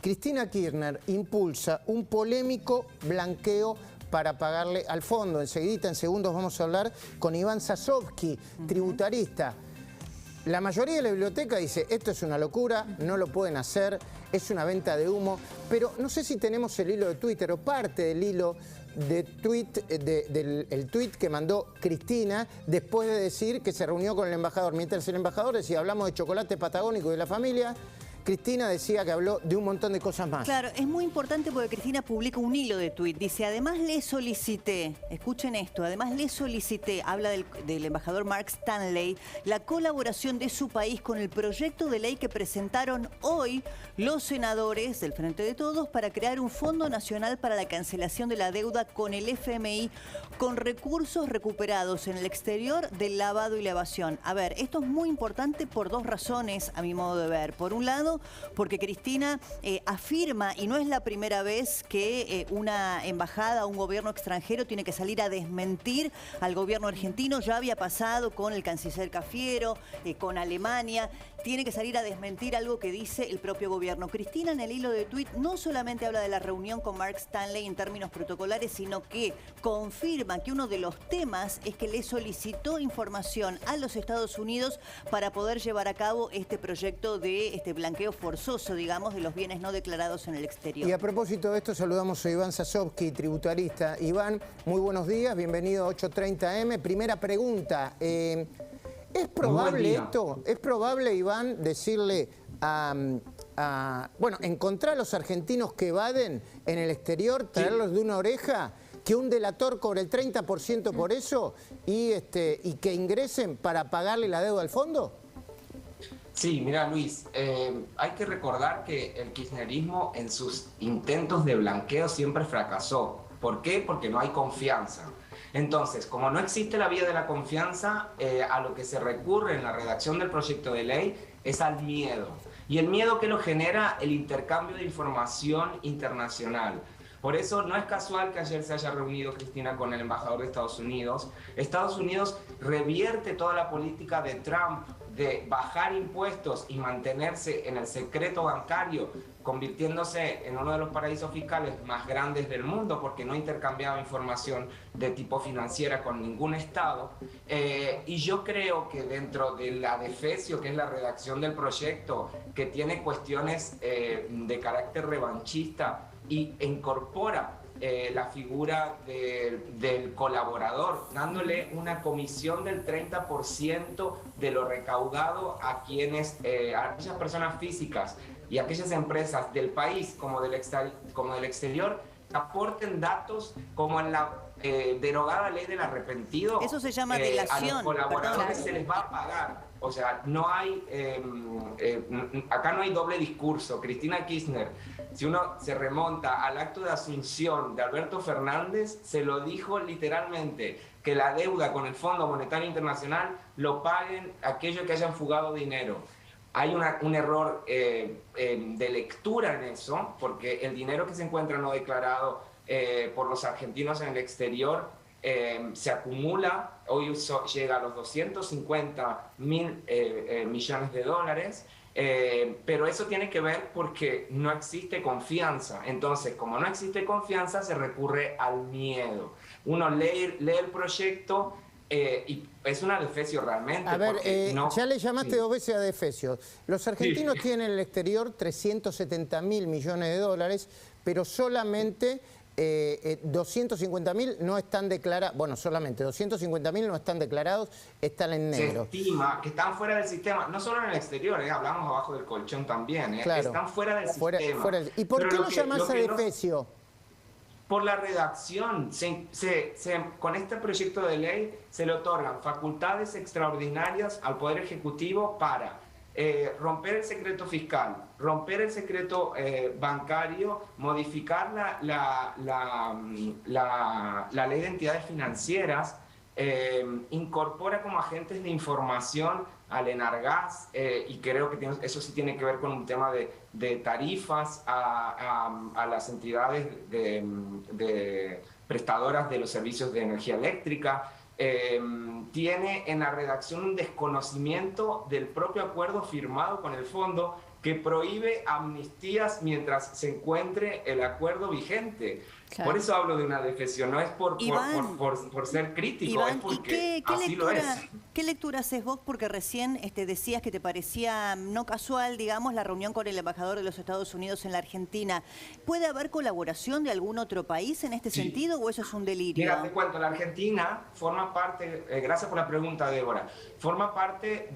Cristina Kirchner impulsa un polémico blanqueo para pagarle al fondo. Enseguidita, en segundos, vamos a hablar con Iván Sasovsky, tributarista. La mayoría de la biblioteca dice, esto es una locura, no lo pueden hacer, es una venta de humo, pero no sé si tenemos el hilo de Twitter o parte del hilo de del tweet que mandó Cristina después de decir que se reunió con el embajador. Mientras el embajador decía, hablamos de chocolate patagónico y de la familia, Cristina decía que habló de un montón de cosas más. Claro, es muy importante porque Cristina publica un hilo de tuit. Dice, además le solicité, escuchen esto, además le solicité, habla del embajador Mark Stanley, la colaboración de su país con el proyecto de ley que presentaron hoy los senadores del Frente de Todos para crear un Fondo Nacional para la Cancelación de la Deuda con el FMI con recursos recuperados en el exterior del lavado y la evasión. A ver, esto es muy importante por dos razones, a mi modo de ver. Por un lado, porque Cristina afirma, y no es la primera vez que una embajada o un gobierno extranjero tiene que salir a desmentir al gobierno argentino. Ya había pasado con el canciller Cafiero, con Alemania. Tiene que salir a desmentir algo que dice el propio gobierno. Cristina, en el hilo de tuit, no solamente habla de la reunión con Mark Stanley en términos protocolares, sino que confirma que uno de los temas es que le solicitó información a los Estados Unidos para poder llevar a cabo este proyecto de este blanqueo forzoso, digamos, de los bienes no declarados en el exterior. Y a propósito de esto, saludamos a Iván Sasovsky, tributarista. Iván, muy buenos días, bienvenido a 830M. Primera pregunta, ¿es probable esto? ¿Es probable, Iván, decirle bueno, encontrar a los argentinos que evaden en el exterior, traerlos de una oreja, que un delator cobre el 30% por eso y que ingresen para pagarle la deuda al fondo? Sí, mira Luis, hay que recordar que el kirchnerismo en sus intentos de blanqueo siempre fracasó. ¿Por qué? Porque no hay confianza. Entonces, como no existe la vía de la confianza, a lo que se recurre en la redacción del proyecto de ley es al miedo. Y el miedo que lo genera el intercambio de información internacional. Por eso no es casual que ayer se haya reunido Cristina con el embajador de Estados Unidos. Estados Unidos revierte toda la política de Trump de bajar impuestos y mantenerse en el secreto bancario, convirtiéndose en uno de los paraísos fiscales más grandes del mundo porque no intercambiaba información de tipo financiera con ningún Estado. Y yo creo que dentro de la DEFESIO, que es la redacción del proyecto, que tiene cuestiones de carácter revanchista e incorpora la figura del colaborador, dándole una comisión del 30% de lo recaudado a aquellas personas físicas y aquellas empresas del país como del exterior aporten datos como en la derogada ley del arrepentido. Eso se llama delación. A los colaboradores se les va a pagar. O sea, no hay, acá no hay doble discurso. Cristina Kirchner, si uno se remonta al acto de asunción de Alberto Fernández, se lo dijo literalmente, que la deuda con el Fondo Monetario Internacional lo paguen aquellos que hayan fugado dinero. Hay un error de lectura en eso, porque el dinero que se encuentra no declarado por los argentinos en el exterior se acumula, hoy llega a los 250.000 millones de dólares, pero eso tiene que ver porque no existe confianza. Entonces, como no existe confianza, se recurre al miedo. Uno lee el proyecto y es una DEFESIO realmente. A ver, ya le llamaste dos veces a DEFESIO. Los argentinos tienen en el exterior 370.000 millones de dólares, pero solamente 250.000 no están declarados. Bueno, solamente 250.000 no están declarados, están en negro. Se estima que están fuera del sistema, no solo en el exterior, hablamos abajo del colchón también, claro, están fuera del sistema. ¿Y por qué lo llamás a DEFESIO? Por la redacción. Con este proyecto de ley se le otorgan facultades extraordinarias al Poder Ejecutivo para romper el secreto fiscal, romper el secreto bancario, modificar la ley de entidades financieras, incorpora como agentes de información al Enargas, y creo que eso sí tiene que ver con un tema de tarifas a las entidades de prestadoras de los servicios de energía eléctrica. Tiene en la redacción un desconocimiento del propio acuerdo firmado con el fondo que prohíbe amnistías mientras se encuentre el acuerdo vigente. Claro. Por eso hablo de una defección, no es por ser crítico, Iván, es porque así lo es. ¿Qué lectura haces vos? Porque recién decías que te parecía no casual, digamos, la reunión con el embajador de los Estados Unidos en la Argentina. ¿Puede haber colaboración de algún otro país en este sentido o eso es un delirio? Mira, te cuento, la Argentina forma parte, gracias por la pregunta, Débora, forma parte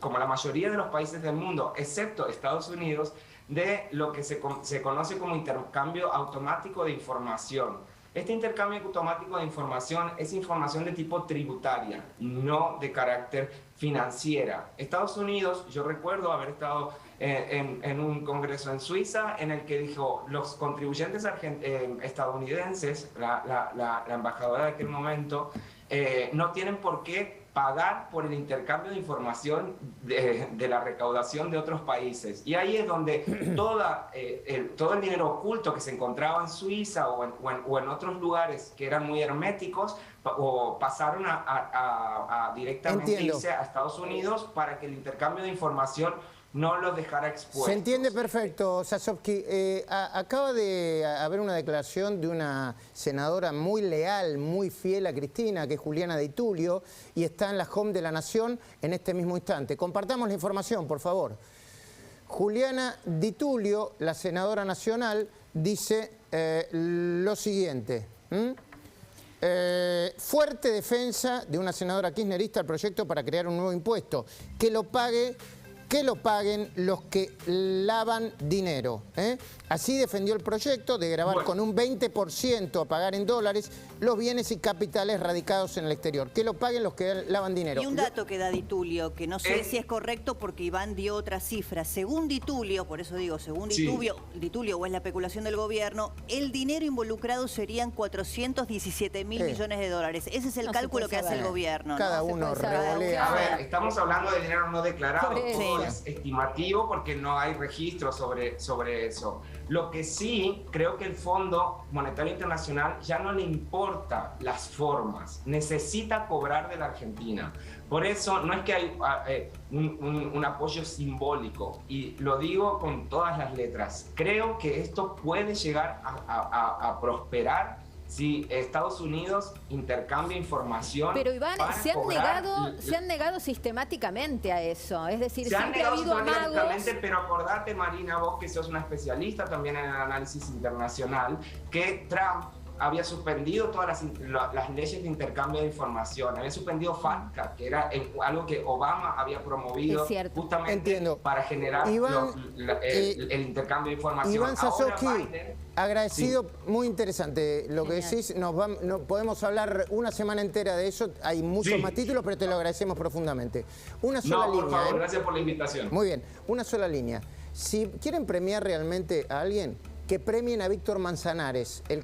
como la mayoría de los países del mundo, excepto Estados Unidos, de lo que se conoce como intercambio automático de información. Este intercambio automático de información es información de tipo tributaria, no de carácter financiera. Estados Unidos, yo recuerdo haber estado en un congreso en Suiza en el que dijo los contribuyentes estadounidenses, la embajadora de aquel momento, no tienen por qué pagar por el intercambio de información de la recaudación de otros países. Y ahí es donde todo el dinero oculto que se encontraba en Suiza o en otros lugares que eran muy herméticos, o pasaron a directamente irse a Estados Unidos para que el intercambio de información no los dejara expuestos. Se entiende perfecto, Sasovsky. Acaba de haber una declaración de una senadora muy leal, muy fiel a Cristina, que es Juliana Di Tulio, y está en la home de La Nación en este mismo instante. Compartamos la información, por favor. Juliana Di Tulio, la senadora nacional, dice lo siguiente. Fuerte defensa de una senadora kirchnerista al proyecto para crear un nuevo impuesto. Que lo paguen los que lavan dinero. Así defendió el proyecto de gravar con un 20% a pagar en dólares los bienes y capitales radicados en el exterior. Que lo paguen los que lavan dinero. Y un dato que da Di Tulio, que no sé si es correcto porque Iván dio otra cifra. Según Di Tulio, por eso digo, según Di Tulio o es la especulación del gobierno, el dinero involucrado serían 417 mil millones de dólares. Ese es el cálculo que hace el gobierno. Cada uno revolea. A ver, estamos hablando de dinero no declarado. Todo es estimativo porque no hay registro sobre eso. Lo que sí, creo que el Fondo Monetario Internacional ya no le importa las formas, necesita cobrar de la Argentina. Por eso no es que hay un apoyo simbólico, y lo digo con todas las letras. Creo que esto puede llegar a prosperar si Estados Unidos intercambia información. Pero Iván, se han negado sistemáticamente a eso. Es decir, siempre ha habido amagos. Pero acordate, Marina, vos que sos una especialista también en el análisis internacional, que Trump había suspendido todas las leyes de intercambio de información, había suspendido FATCA, que era algo que Obama había promovido justamente para generar el intercambio de información. Iván Sasovsky, agradecido, muy interesante lo que decís. Podemos hablar una semana entera de eso, hay muchos más títulos, pero te lo agradecemos profundamente. Una sola línea. Por favor, gracias por la invitación. Muy bien, una sola línea. Si quieren premiar realmente a alguien, que premien a Víctor Manzanares, el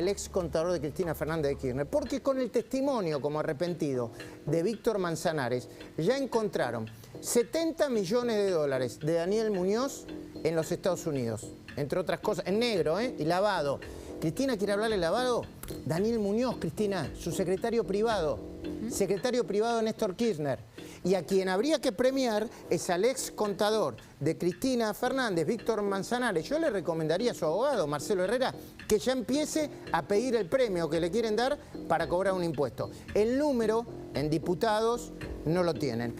ex contador de Cristina Fernández de Kirchner, porque con el testimonio como arrepentido de Víctor Manzanares ya encontraron 70 millones de dólares de Daniel Muñoz en los Estados Unidos, entre otras cosas, en negro, y lavado. ¿Cristina quiere hablarle de lavado? Daniel Muñoz, Cristina, su secretario privado de Néstor Kirchner. Y a quien habría que premiar es al ex contador de Cristina Fernández, Víctor Manzanares. Yo le recomendaría a su abogado, Marcelo Herrera, que ya empiece a pedir el premio que le quieren dar para cobrar un impuesto. El número en diputados no lo tienen.